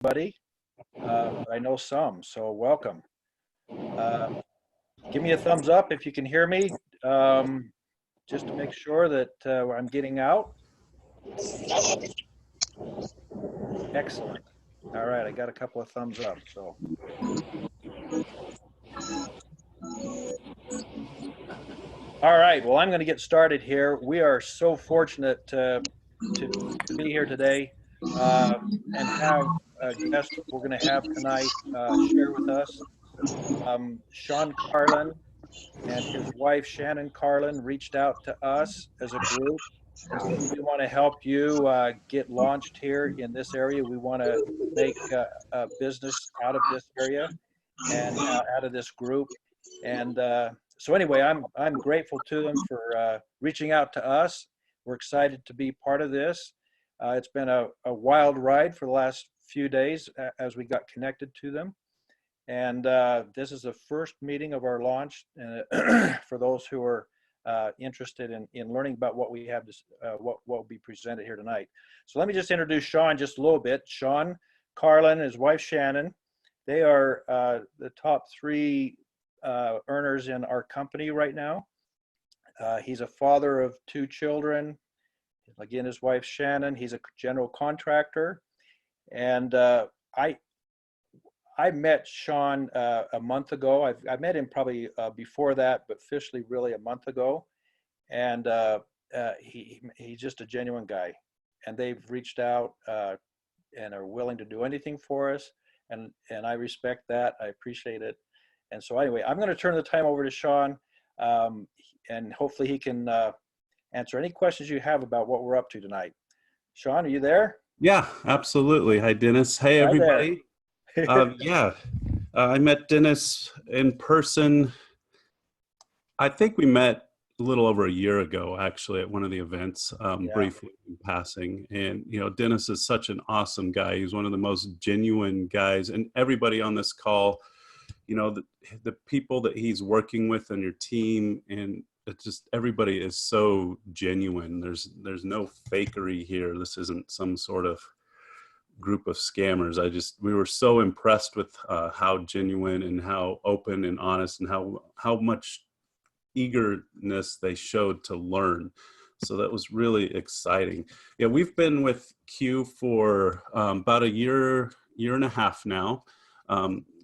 everybody. I know some, so welcome. Uh, Give me a thumbs up if you can hear me, just to make sure that I'm getting out. Excellent. All right, I got a couple of thumbs up. So, all right. Well, I'm going to get started here. We are so fortunate to be here today and have a guest we're going to have tonight share with us. Sean Carlin and his wife Shannon Carlin reached out to us as a group and said, we want to help you get launched here in this area. We want to make a business out of this area and out of this group. And so anyway, I'm grateful to them for reaching out to us. We're excited to be part of this. It's been a wild ride for the last few days as we got connected to them. And this is the first meeting of our launch for those who are interested in learning about what we have, what will be presented here tonight. So let me just introduce Sean just a little bit. Sean Carlin and his wife Shannon, they are the top three earners in our company right now. He's a father of two children. Again, his wife Shannon, he's a general contractor. And I met Sean a month ago. I met him probably before that, but officially really a month ago. And he's just a genuine guy. And they've reached out and are willing to do anything for us. And I respect that. I appreciate it. And so anyway, I'm going to turn the time over to Sean, and hopefully he can answer any questions you have about what we're up to tonight. Sean, are you there? Yeah, absolutely. Hi, Dennis. Hey, everybody. I met Dennis in person. I think we met a little over a year ago, actually, at one of the events, briefly in passing. And, you know, Dennis is such an awesome guy. He's one of the most genuine guys. And everybody on this call, you know, the people that he's working with on your team, and it's just everybody is so genuine. There's no fakery here. This isn't some sort of group of scammers. We were so impressed with how genuine and how open and honest and how much eagerness they showed to learn. So that was really exciting. Yeah, we've been with Q for about a year and a half now.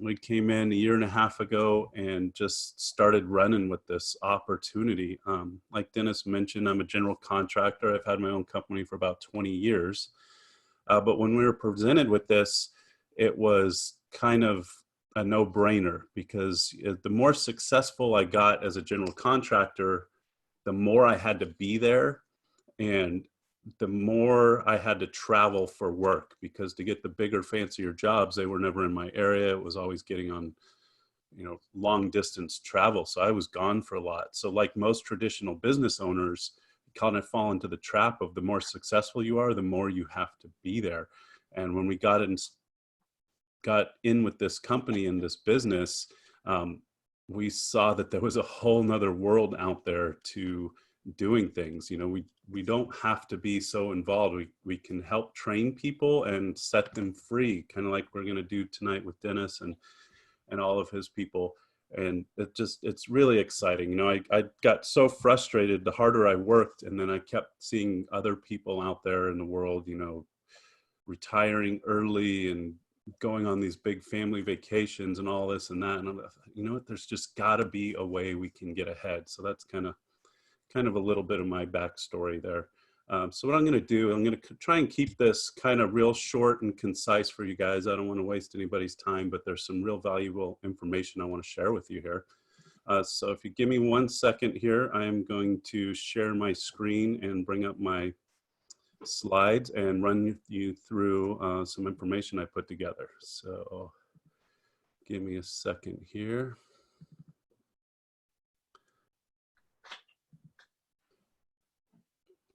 We came in a year and a half ago and just started running with this opportunity. Like Dennis mentioned, I'm a general contractor. I've had my own company for about 20 years. But when we were presented with this, it was kind of a no-brainer, because the more successful I got as a general contractor, the more I had to be there, and the more I had to travel for work, because to get the bigger, fancier jobs, they were never in my area. It was always getting on, you know, long distance travel. So I was gone for a lot. So like most traditional business owners, kind of fall into the trap of the more successful you are, the more you have to be there. And when we got in with this company and this business, we saw that there was a whole nother world out there to doing things. You know, we don't have to be so involved. We can help train people and set them free, kind of like we're going to do tonight with Dennis and all of his people. And it's really exciting. You know, I got so frustrated the harder I worked, and then I kept seeing other people out there in the world, you know, retiring early and going on these big family vacations and all this and that. And I'm like, you know what, there's just got to be a way we can get ahead. So that's kind of a little bit of my backstory there. So what I'm going to do, I'm going to try and keep this kind of real short and concise for you guys. I don't want to waste anybody's time, but there's some real valuable information I want to share with you here. So if you give me 1 second here, I am going to share my screen and bring up my slides and run you through some information I put together. So give me a second here.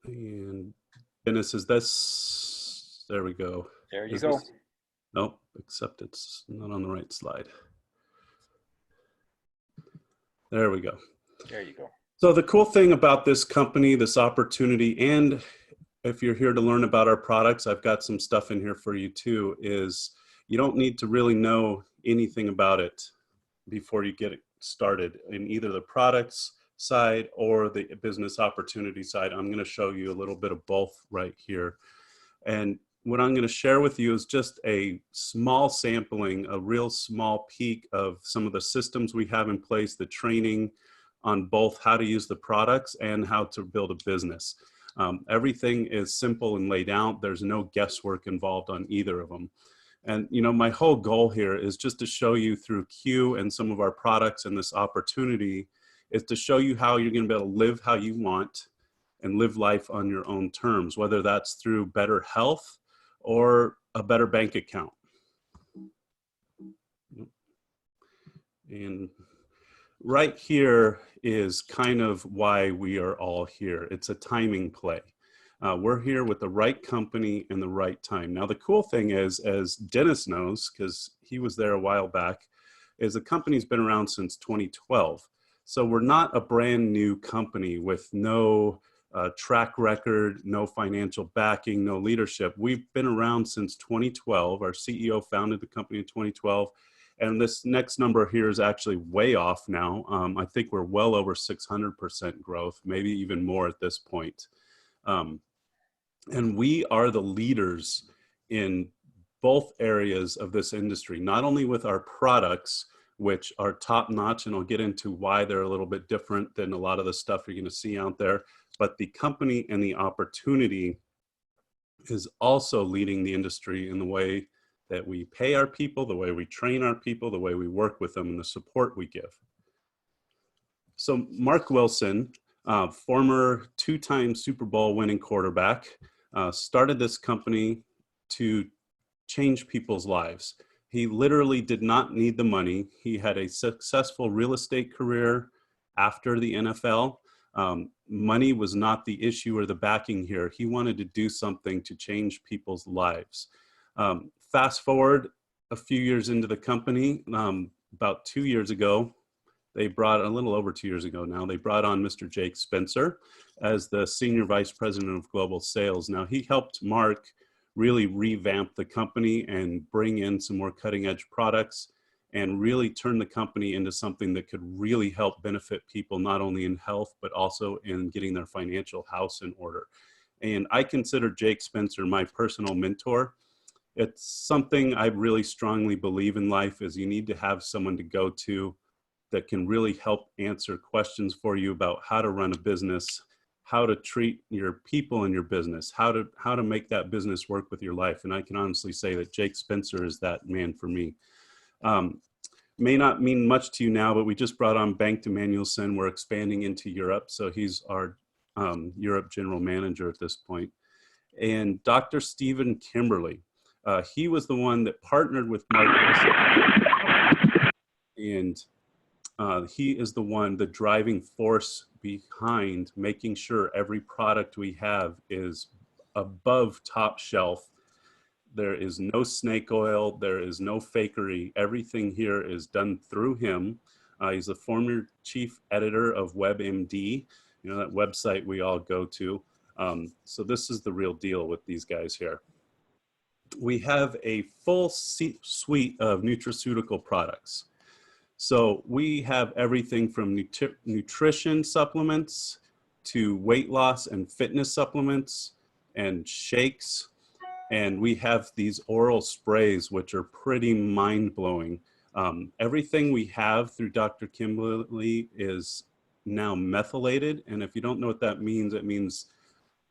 And Dennis, is this, there we go. There you go. Nope, except it's not on the right slide. There we go. There you go. So the cool thing about this company, this opportunity, and if you're here to learn about our products, I've got some stuff in here for you too, is you don't need to really know anything about it before you get it started in either the products side or the business opportunity side. I'm going to show you a little bit of both right here. And what I'm going to share with you is just a small sampling, a real small peek of some of the systems we have in place, the training on both how to use the products and how to build a business. Everything is simple and laid out. There's no guesswork involved on either of them. And my whole goal here is just to show you through Q and some of our products and this opportunity is to show you how you're going to be able to live how you want and live life on your own terms, whether that's through better health or a better bank account. And right here is kind of why we are all here. It's a timing play. We're here with the right company and the right time. Now, the cool thing is, as Dennis knows, because he was there a while back, is the company's been around since 2012. So we're not a brand new company with no track record, no financial backing, no leadership. We've been around since 2012. Our CEO founded the company in 2012. And this next number here is actually way off now. I think we're well over 600% growth, maybe even more at this point. And we are the leaders in both areas of this industry, not only with our products, which are top notch, and I'll get into why they're a little bit different than a lot of the stuff you're going to see out there, but the company and the opportunity is also leading the industry in the way that we pay our people, the way we train our people, the way we work with them, and the support we give. So Mark Wilson, former two-time Super Bowl winning quarterback, started this company to change people's lives. He literally did not need the money. He had a successful real estate career after the NFL. Money was not the issue or the backing here. He wanted to do something to change people's lives. Fast forward a few years into the company, about 2 years ago, they brought, a little over 2 years ago now, they brought on Mr. Jake Spencer as the Senior Vice President of Global Sales. Now, he helped Mark really revamp the company and bring in some more cutting edge products and really turn the company into something that could really help benefit people, not only in health, but also in getting their financial house in order. And I consider Jake Spencer my personal mentor. It's something I really strongly believe in life is you need to have someone to go to that can really help answer questions for you about how to run a business, how to treat your people in your business, how to make that business work with your life. And I can honestly say that Jake Spencer is that man for me. May not mean much to you now, but we just brought on Bengt Emanuelson. We're expanding into Europe. So he's our Europe general manager at this point. And Dr. Stephen Kimberly, he was the one that partnered with Mark Wilson. And he is the one, the driving force behind making sure every product we have is above top shelf. There is no snake oil. There is no fakery. Everything here is done through him. He's the former chief editor of WebMD, that website we all go to. So this is the real deal with these guys here. We have a full suite of nutraceutical products. So we have everything from nutrition supplements to weight loss and fitness supplements and shakes. And we have these oral sprays, which are pretty mind-blowing. Everything we have through Dr. Kimberly is now methylated. And if you don't know what that means, it means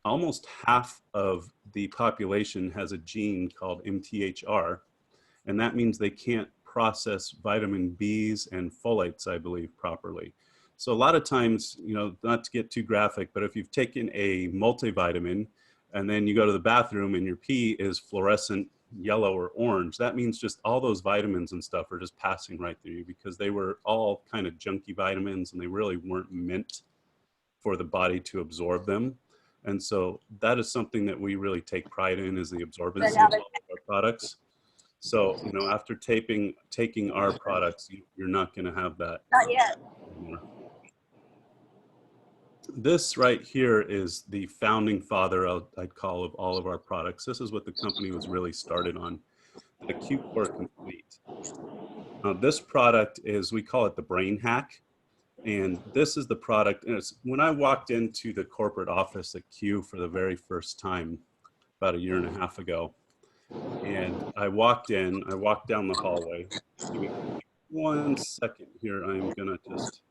almost half of the population has a gene called MTHR. And that means they can't process vitamin B's and folates, I believe, properly. So a lot of times, not to get too graphic, but if you've taken a multivitamin and then you go to the bathroom and your pee is fluorescent yellow or orange, that means just all those vitamins and stuff are just passing right through you because they were all kind of junky vitamins and they really weren't meant for the body to absorb them. And so that is something that we really take pride in, is the absorbency of all of our products. So, after taking our products, you're not going to have that. Not yet. Anymore. This right here is the founding father, I'd call, of all of our products. This is what the company was really started on. the Q Core Complete. This product is, we call it the Brain Hack. And this is the product. And it's, when I walked into the corporate office at Q for the very first time about a year and a half ago, and I walked in, I walked down the hallway. Give me 1 second here. I'm going to just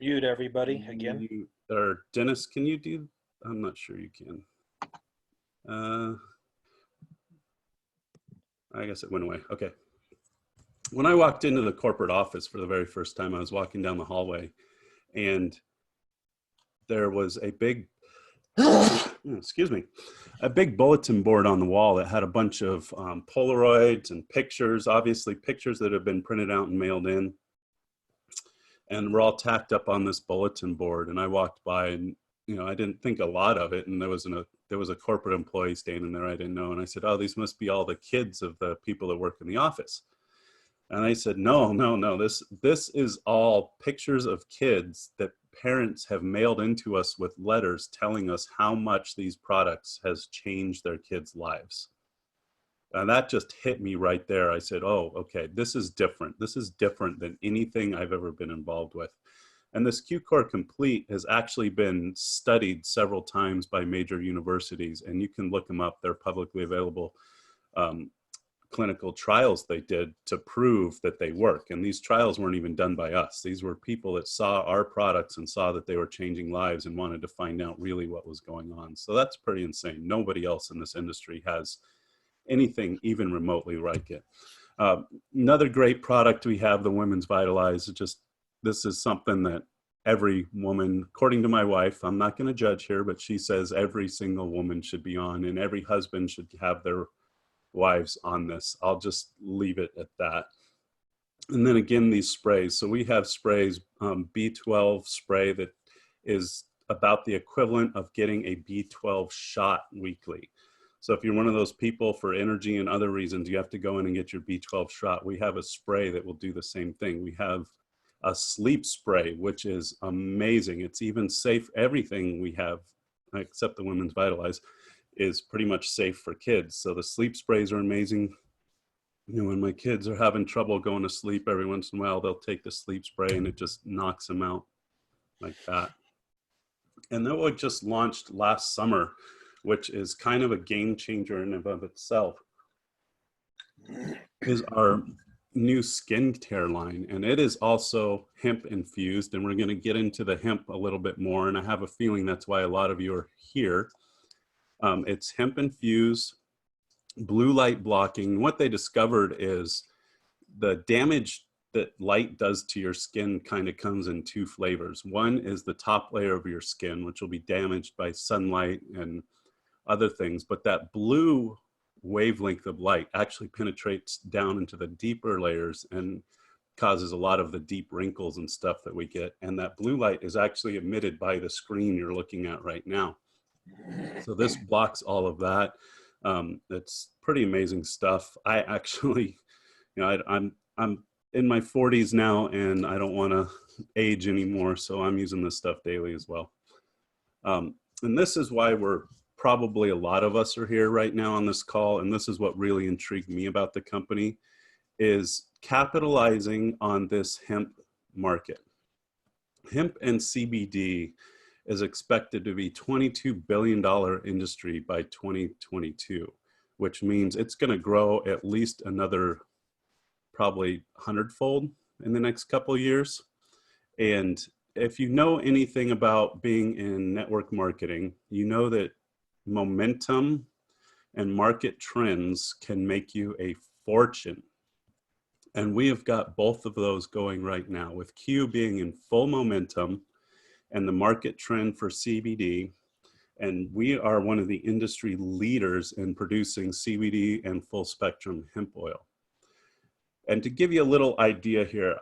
Mute everybody again. Or Dennis, can you do? I'm not sure you can. I guess it went away. Okay. When I walked into the corporate office for the very first time, I was walking down the hallway, and there was a big, excuse me, a big bulletin board on the wall that had a bunch of Polaroids and pictures, obviously pictures that have been printed out and mailed in. And we're all tacked up on this bulletin board. And I walked by, and I didn't think a lot of it. And there was a corporate employee standing there I didn't know. And I said, "Oh, these must be all the kids of the people that work in the office." And they said, no, this is all pictures of kids that parents have mailed into us with letters telling us how much these products has changed their kids' lives. And that just hit me right there. I said, oh, okay, this is different. This is different than anything I've ever been involved with. And this Q Core Complete has actually been studied several times by major universities, and you can look them up. They're publicly available. Clinical trials they did to prove that they work. And these trials weren't even done by us. These were people that saw our products and saw that they were changing lives and wanted to find out really what was going on. So that's pretty insane. Nobody else in this industry has anything even remotely like it. Another great product we have, the Women's Vitalize. This is something that every woman, according to my wife, I'm not going to judge here, but she says every single woman should be on, and every husband should have their wives on this. I'll just leave it at that. And then again, these sprays. So we have sprays, B12 spray that is about the equivalent of getting a B12 shot weekly. So if you're one of those people for energy and other reasons, you have to go in and get your B12 shot. We have a spray that will do the same thing. We have a sleep spray, which is amazing. It's even safe. Everything we have, except the Women's Vitalize, is pretty much safe for kids. So the sleep sprays are amazing. When my kids are having trouble going to sleep, every once in a while, they'll take the sleep spray and it just knocks them out like that. And then what just launched last summer, which is kind of a game changer in and of itself, is our new skincare line. And it is also hemp infused. And we're going to get into the hemp a little bit more. And I have a feeling that's why a lot of you are here. It's hemp infused, blue light blocking. What they discovered is the damage that light does to your skin kind of comes in two flavors. One is the top layer of your skin, which will be damaged by sunlight and other things. But that blue wavelength of light actually penetrates down into the deeper layers and causes a lot of the deep wrinkles and stuff that we get. And that blue light is actually emitted by the screen you're looking at right now. So this blocks all of that. It's pretty amazing stuff. I actually, I'm in my 40s now, and I don't want to age anymore, so I'm using this stuff daily as well. And this is why probably a lot of us are here right now on this call, and this is what really intrigued me about the company, is capitalizing on this hemp market. Hemp and CBD is expected to be $22 billion industry by 2022, which means it's going to grow at least another probably 100-fold in the next couple of years. And if you know anything about being in network marketing, you know that momentum and market trends can make you a fortune. And we have got both of those going right now, with Q being in full momentum and the market trend for CBD. And we are one of the industry leaders in producing CBD and full spectrum hemp oil. And to give you a little idea here,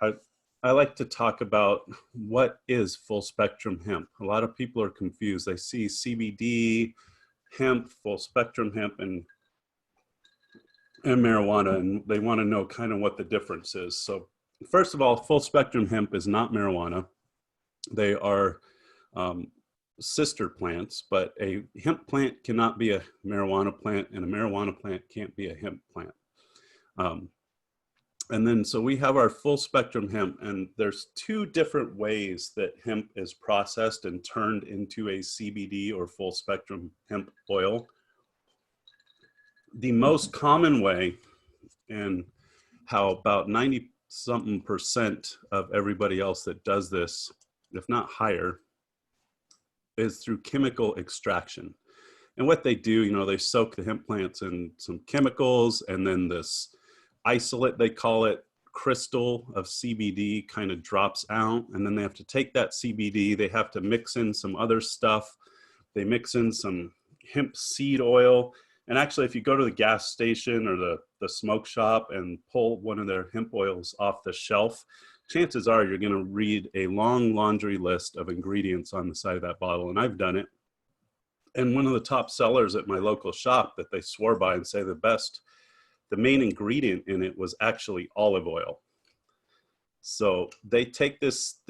I like to talk about what is full spectrum hemp. A lot of people are confused. They see CBD, hemp, full spectrum hemp, and marijuana, and they want to know kind of what the difference is. So first of all, full spectrum hemp is not marijuana. They are sister plants, but a hemp plant cannot be a marijuana plant, and a marijuana plant can't be a hemp plant. Um, and then, so we have our full spectrum hemp, and there's two different ways that hemp is processed and turned into a CBD or full spectrum hemp oil. The most common way, and how about 90 something percent of everybody else that does this, if not higher, is through chemical extraction. And what they do, they soak the hemp plants in some chemicals, and then this isolate, they call it, crystal of CBD kind of drops out. And then they have to take that CBD, they have to mix in some other stuff. They mix in some hemp seed oil. And actually, if you go to the gas station or the smoke shop and pull one of their hemp oils off the shelf, chances are you're going to read a long laundry list of ingredients on the side of that bottle. And I've done it. And one of the top sellers at my local shop that they swore by and say the main ingredient in it was actually olive oil. So they take this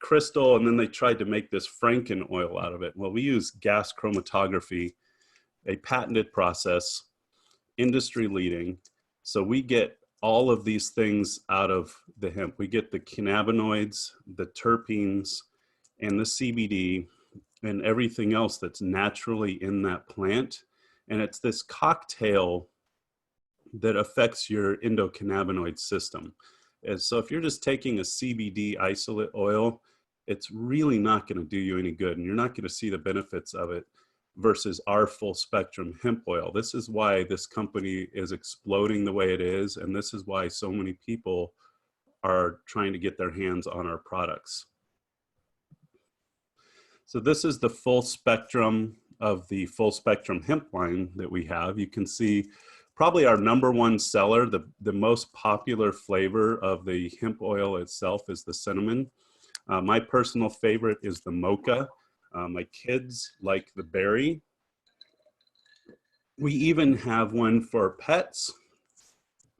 crystal, and then they tried to make this Franken oil out of it. Well, we use gas chromatography, a patented process, industry leading. So we get all of these things out of the hemp. We get the cannabinoids, the terpenes, and the CBD, and everything else that's naturally in that plant. And it's this cocktail that affects your endocannabinoid system. And so if you're just taking a CBD isolate oil, it's really not going to do you any good, and you're not going to see the benefits of it versus our full spectrum hemp oil. This is why this company is exploding the way it is, and this is why so many people are trying to get their hands on our products. So this is the full spectrum of the full spectrum hemp line that we have. You can see probably our number one seller, the most popular flavor of the hemp oil itself is the cinnamon. My personal favorite is the mocha. My kids like the berry. We even have one for pets.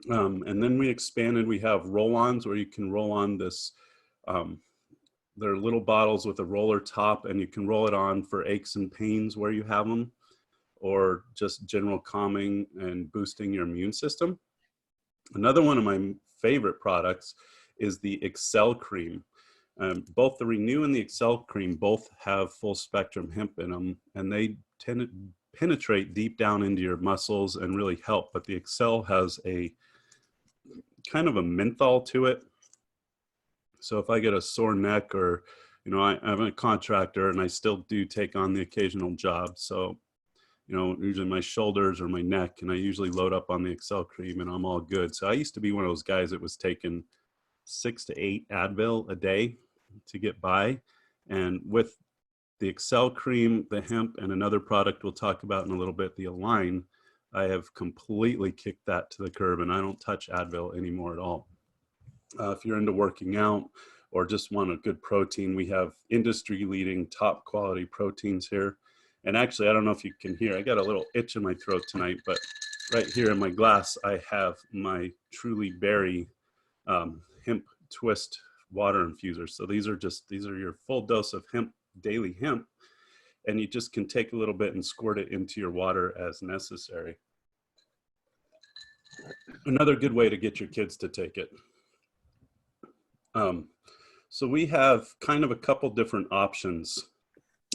And then we expanded, we have roll-ons where you can roll on this, they're little bottles with a roller top, and you can roll it on for aches and pains where you have them, or just general calming and boosting your immune system. Another one of my favorite products is the Excel Cream. Both the Renew and the Excel Cream both have full spectrum hemp in them, and they tend to penetrate deep down into your muscles and really help. But the Excel has a kind of a menthol to it. So if I get a sore neck, or, I'm a contractor and I still do take on the occasional job. So, usually my shoulders or my neck, and I usually load up on the Excel Cream and I'm all good. So I used to be one of those guys that was taking 6 to 8 Advil a day to get by. And with the Excel Cream, the hemp, and another product we'll talk about in a little bit, the Align, I have completely kicked that to the curb, and I don't touch Advil anymore at all. If you're into working out or just want a good protein, we have industry leading top quality proteins here. And actually, I don't know if you can hear, I got a little itch in my throat tonight, but right here in my glass, I have my Truly Berry hemp twist water infusers. So these are your full dose of hemp, daily hemp, and you just can take a little bit and squirt it into your water as necessary. Another good way to get your kids to take it. So we have kind of a couple different options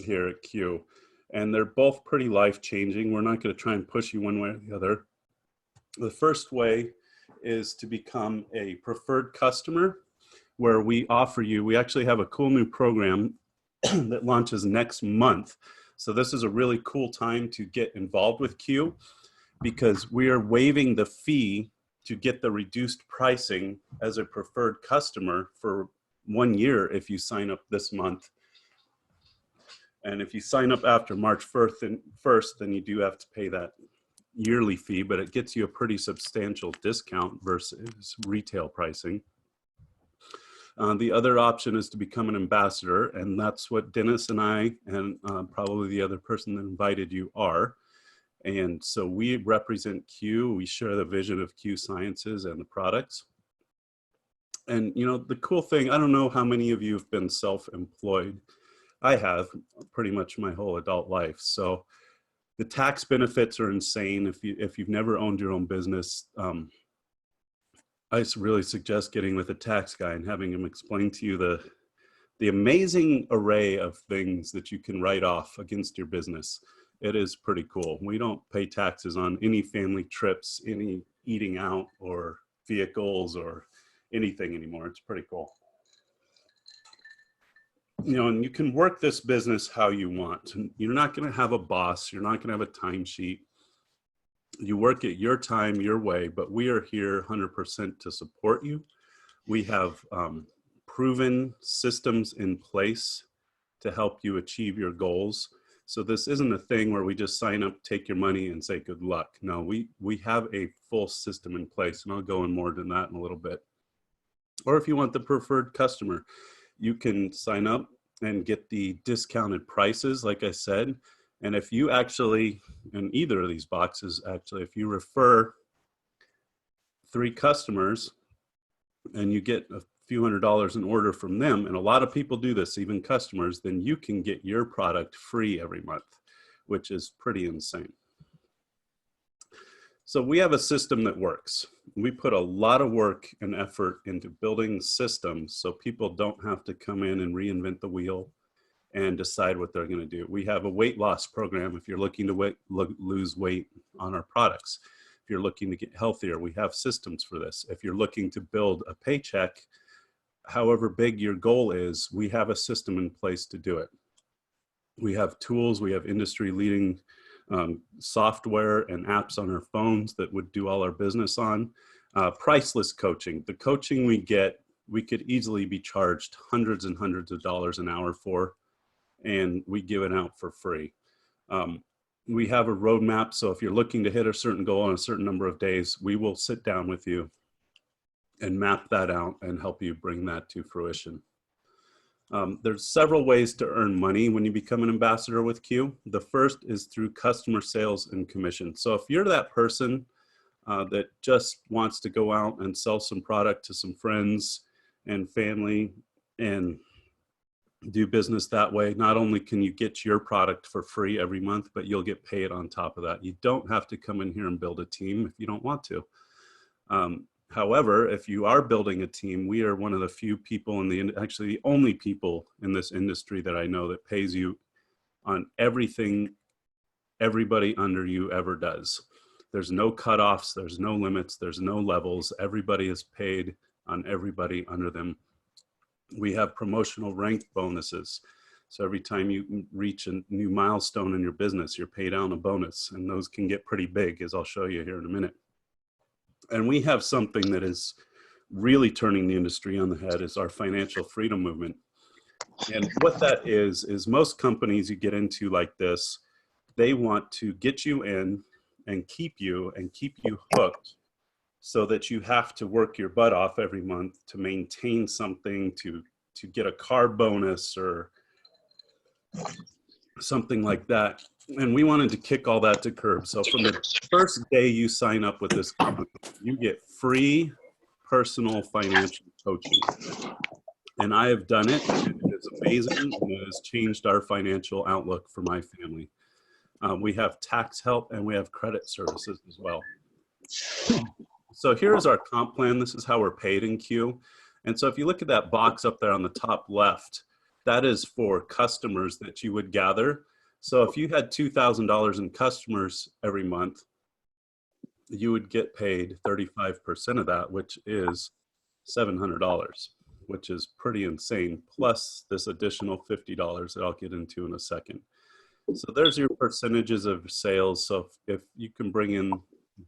here at Q, and they're both pretty life-changing. We're not going to try and push you one way or the other. The first way is to become a preferred customer, where we actually have a cool new program that launches next month. So this is a really cool time to get involved with Q, because we are waiving the fee to get the reduced pricing as a preferred customer for 1 year if you sign up this month. And if you sign up after March 1st, then you do have to pay that yearly fee, but it gets you a pretty substantial discount versus retail pricing. The other option is to become an ambassador, and that's what Dennis and I, and probably the other person that invited you, are. And so we represent Q, we share the vision of Q Sciences and the products. And the cool thing, I don't know how many of you have been self-employed. I have pretty much my whole adult life. So the tax benefits are insane if you've never owned your own business. I really suggest getting with a tax guy and having him explain to you the amazing array of things that you can write off against your business. It is pretty cool. We don't pay taxes on any family trips, any eating out or vehicles or anything anymore. It's pretty cool. You know, and you can work this business how you want. And you're not going to have a boss. You're not going to have a timesheet. You work at your time, your way, but we are here 100% to support you. We have proven systems in place to help you achieve your goals. So this isn't a thing where we just sign up, take your money and say good luck. No, we have a full system in place, and I'll go in more than that in a little bit. Or if you want the preferred customer, you can sign up and get the discounted prices, like I said. And if you actually, in either of these boxes, actually, if you refer 3 customers and you get a few $100s in order from them, and a lot of people do this, even customers, then you can get your product free every month, which is pretty insane. So we have a system that works. We put a lot of work and effort into building systems so people don't have to come in and reinvent the wheel and decide what they're going to do. We have a weight loss program if you're looking to lose weight on our products. If you're looking to get healthier, we have systems for this. If you're looking to build a paycheck, however big your goal is, we have a system in place to do it. We have tools, we have industry leading software and apps on our phones that would do all our business on. Priceless coaching. The coaching we get, we could easily be charged hundreds and hundreds of dollars an hour for, and we give it out for free. We have a roadmap, so if you're looking to hit a certain goal in a certain number of days, we will sit down with you and map that out and help you bring that to fruition. There's several ways to earn money when you become an ambassador with Q. The first is through customer sales and commission. So if you're that person that just wants to go out and sell some product to some friends and family and do business that way, not only can you get your product for free every month, but you'll get paid on top of that. You don't have to come in here and build a team if you don't want to. However, if you are building a team, we are one of the few people actually the only people in this industry that I know that pays you on everything everybody under you ever does. There's no cutoffs, there's no limits, there's no levels. Everybody is paid on everybody under them. We have promotional rank bonuses. So every time you reach a new milestone in your business, you're paid out a bonus, and those can get pretty big, as I'll show you here in a minute. And we have something that is really turning the industry on the head, is our financial freedom movement. And what that is most companies you get into like this, they want to get you in and keep you hooked so that you have to work your butt off every month to maintain something, to get a car bonus or something like that. And we wanted to kick all that to curb. So from the first day you sign up with this company, you get free personal financial coaching. And I have done it. It is amazing, and it has changed our financial outlook for my family. We have tax help and we have credit services as well. So here's our comp plan. This is how we're paid in Q. And so if you look at that box up there on the top left, that is for customers that you would gather. So if you had $2,000 in customers every month, you would get paid 35% of that, which is $700, which is pretty insane, plus this additional $50 that I'll get into in a second. So there's your percentages of sales. So if you can bring in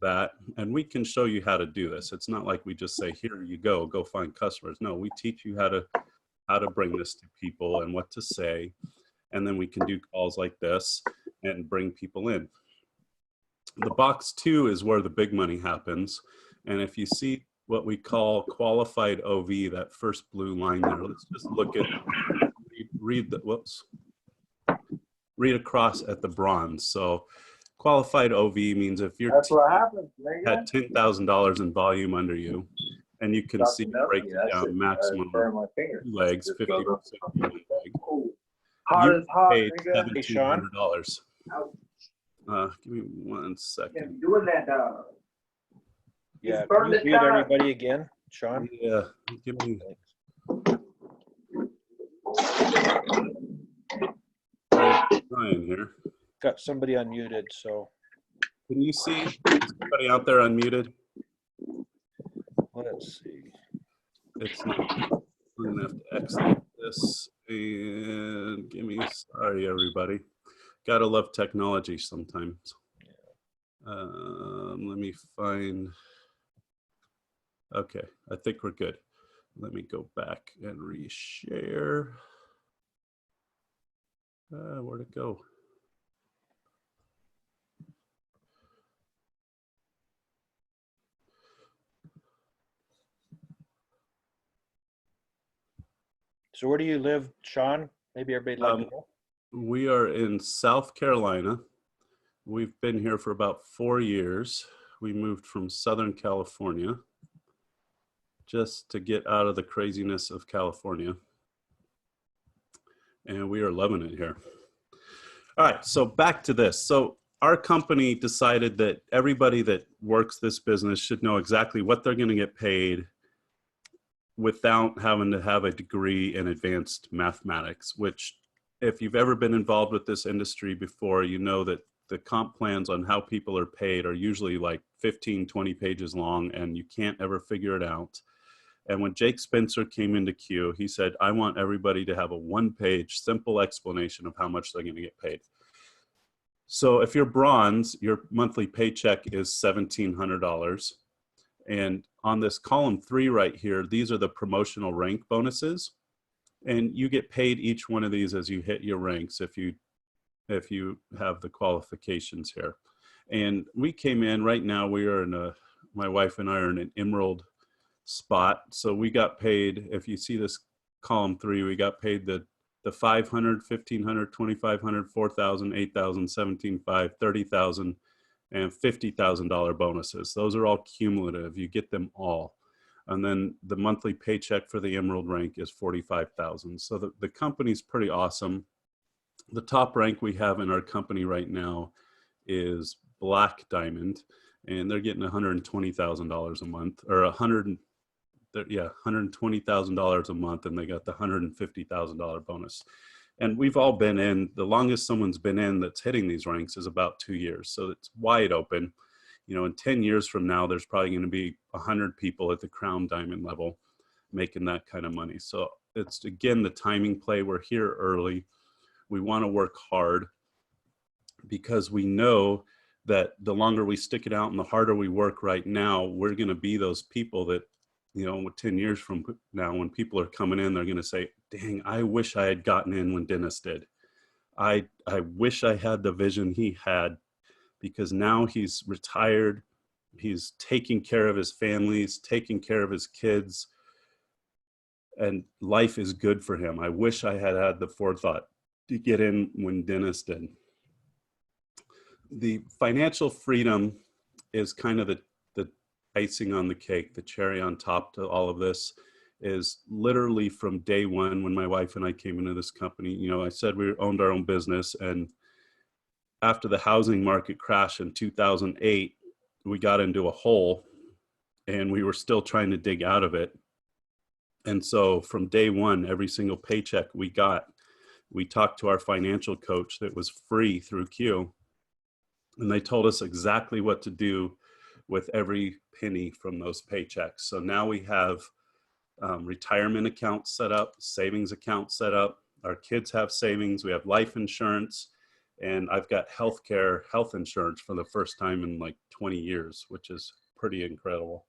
that, and we can show you how to do this. It's not like we just say, here you go find customers. No, we teach you how to bring this to people and what to say. And then we can do calls like this and bring people in. The box 2 is where the big money happens. And if you see what we call qualified OV, that first blue line there, let's just look at, read across at the bronze. So qualified OV means if your team had $10,000 in volume under you, and you can see break it down maximum 2 legs, 50% one leg. You paid $1,700. Give me 1 second. Yeah, can you mute everybody again? Sean? Yeah, give me. Thanks. Ryan here. Got somebody unmuted, so Can you see somebody out there unmuted? let's see. It's not. I'm gonna have to exit this and sorry everybody. Gotta love technology sometimes. Let me find. Okay, I think we're good. Let me go back and reshare. Where'd it go? So where do you live, Sean? Maybe everybody'd like to know. We are in South Carolina. We've been here for about 4 years. We moved from Southern California just to get out of the craziness of California. And we are loving it here. All right, so back to this. So our company decided that everybody that works this business should know exactly what they're going to get paid without having to have a degree in advanced mathematics, which if you've ever been involved with this industry before, you know that the comp plans on how people are paid are usually like 15, 20 pages long, and you can't ever figure it out. And when Jake Spencer came into Q, he said, I want everybody to have a one-page simple explanation of how much they're going to get paid. So if you're bronze, your monthly paycheck is $1,700. And on this column 3 right here, these are the promotional rank bonuses. And you get paid each one of these as you hit your ranks if you have the qualifications here. And we came in right now, we are in my wife and I are in an emerald spot. So we got paid, if you see this column 3, we got paid the 500, 1,500, 2,500, 4,000, 8,000, 17,500, 30,000, and $50,000 bonuses. Those are all cumulative. You get them all. And then the monthly paycheck for the emerald rank is 45,000. So the company's pretty awesome. The top rank we have in our company right now is black diamond, and they're getting $120,000 a month, or $120,000 a month, and they got the $150,000 bonus. And we've all been in, the longest someone's been in that's hitting these ranks is about 2 years. So it's wide open. You know, in 10 years from now, there's probably going to be 100 people at the crown diamond level making that kind of money. So it's, again, the timing play. We're here early. We want to work hard because we know that the longer we stick it out and the harder we work right now, we're going to be those people that, you know, 10 years from now, when people are coming in, they're going to say, dang, I wish I had gotten in when Dennis did. I wish I had the vision he had, because now he's retired. He's taking care of his families, taking care of his kids, and life is good for him. I wish I had had the forethought to get in when Dennis did. The financial freedom is kind of the icing on the cake, the cherry on top to all of this. Is literally from day one when my wife and I came into this company. You know, I said we owned our own business, and after the housing market crash in 2008, we got into a hole and we were still trying to dig out of it. And so from day one, every single paycheck we got, we talked to our financial coach that was free through Q, and they told us exactly what to do with every penny from those paychecks. So now we have retirement accounts set up, savings accounts set up. Our kids have savings. We have life insurance, and I've got health insurance for the first time in like 20 years, which is pretty incredible.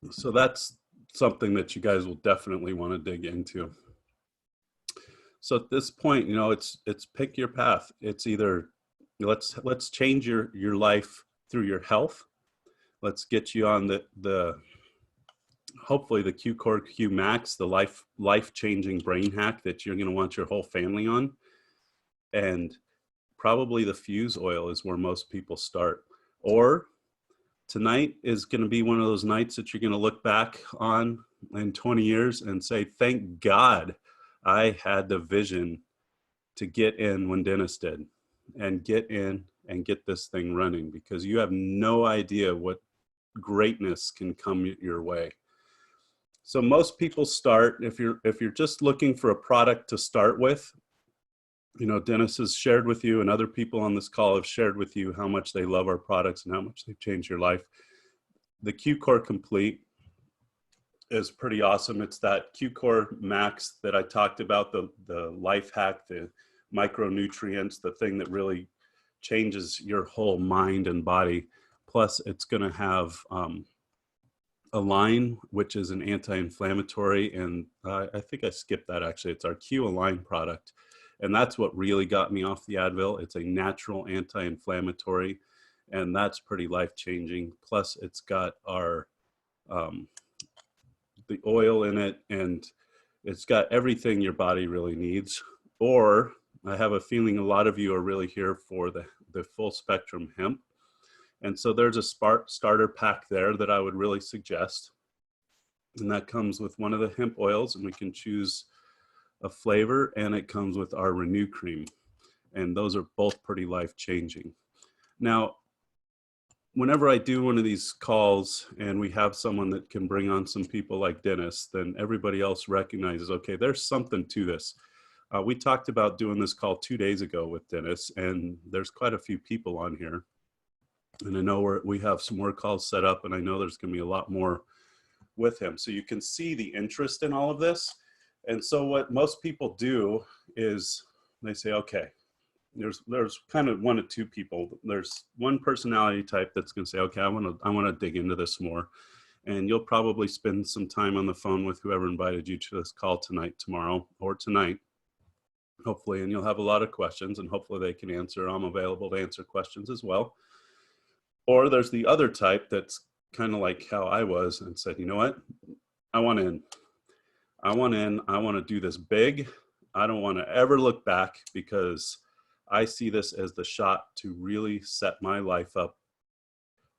So that's something that you guys will definitely want to dig into. So at this point, you know, it's pick your path. It's either let's change your life through your health. Let's get you on the hopefully the Q Core Q Max, the life-changing brain hack that you're going to want your whole family on. And probably the fuse oil is where most people start. Or tonight is going to be one of those nights that you're going to look back on in 20 years and say, thank God I had the vision to get in when Dennis did, and get in and get this thing running, because you have no idea what greatness can come your way. So most people start, if you're just looking for a product to start with, you know, Dennis has shared with you and other people on this call have shared with you how much they love our products and how much they've changed your life. The Q-Core Complete is pretty awesome. It's that Q-Core Max that I talked about, the life hack, the micronutrients, the thing that really changes your whole mind and body. Plus it's going to have Align, which is an anti-inflammatory, and I think I skipped that actually. It's our Q Align product, and that's what really got me off the Advil. It's a natural anti-inflammatory, and that's pretty life-changing. Plus, it's got our the oil in it, and it's got everything your body really needs. Or I have a feeling a lot of you are really here for the full spectrum hemp. And so there's a starter pack there that I would really suggest. And that comes with one of the hemp oils, and we can choose a flavor, and it comes with our Renew Cream. And those are both pretty life-changing. Now, whenever I do one of these calls and we have someone that can bring on some people like Dennis, then everybody else recognizes, okay, there's something to this. We talked about doing this call 2 days ago with Dennis, and there's quite a few people on here. And I know we have some more calls set up, and I know there's going to be a lot more with him. So you can see the interest in all of this. And so what most people do is they say, okay, there's kind of one of two people. There's one personality type that's going to say, okay, I want to dig into this more. And you'll probably spend some time on the phone with whoever invited you to this call tonight, tomorrow, or tonight, hopefully, and you'll have a lot of questions, and hopefully they can answer. I'm available to answer questions as well. Or there's the other type that's kind of like how I was and said, you know what? I want in. I want to do this big. I don't want to ever look back, because I see this as the shot to really set my life up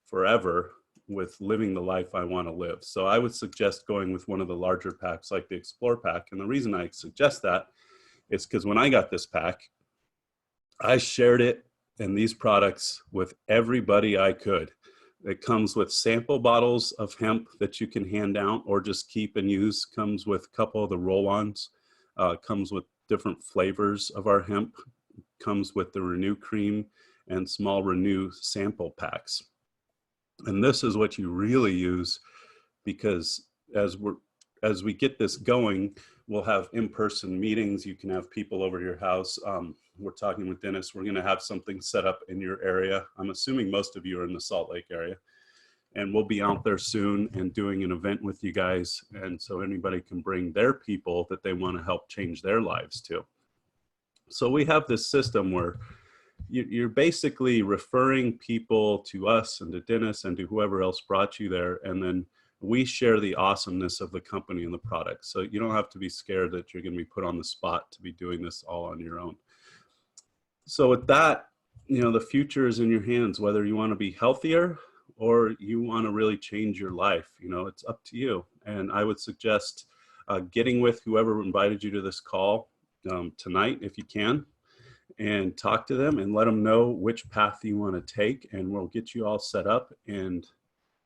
forever with living the life I want to live. So I would suggest going with one of the larger packs like the Explore pack. And the reason I suggest that is because when I got this pack, I shared it and these products with everybody I could. It comes with sample bottles of hemp that you can hand out or just keep and use. Comes with a couple of the roll-ons. Comes with different flavors of our hemp. Comes with the Renew Cream and small Renew sample packs. And this is what you really use, because as we get this going, we'll have in-person meetings. You can have people over to your house. We're talking with Dennis. We're going to have something set up in your area. I'm assuming most of you are in the Salt Lake area. And we'll be out there soon and doing an event with you guys. And so anybody can bring their people that they want to help change their lives too. So we have this system where you're basically referring people to us and to Dennis and to whoever else brought you there. And then we share the awesomeness of the company and the product. So you don't have to be scared that you're going to be put on the spot to be doing this all on your own. So with that, you know, the future is in your hands, whether you want to be healthier or you want to really change your life. You know, it's up to you. And I would suggest getting with whoever invited you to this call tonight, if you can, and talk to them and let them know which path you want to take, and we'll get you all set up. And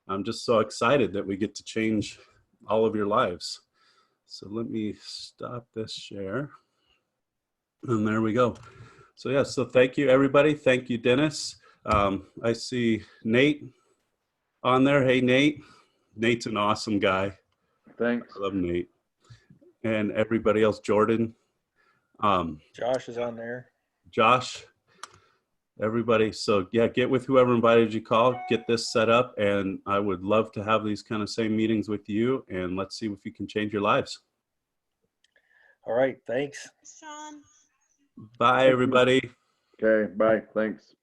I'm just so excited that we get to change all of your lives. So let me stop this share. And there we go. So yeah, so thank you everybody. Thank you, Dennis. I see Nate on there. Hey, Nate. Nate's an awesome guy. Thanks. I love Nate. And everybody else, Jordan. Josh is on there. Josh, everybody. So yeah, get with whoever invited you call, get this set up, and I would love to have these kind of same meetings with you, and let's see if you can change your lives. All right, thanks. Sean. Bye, everybody. Okay, bye. Thanks.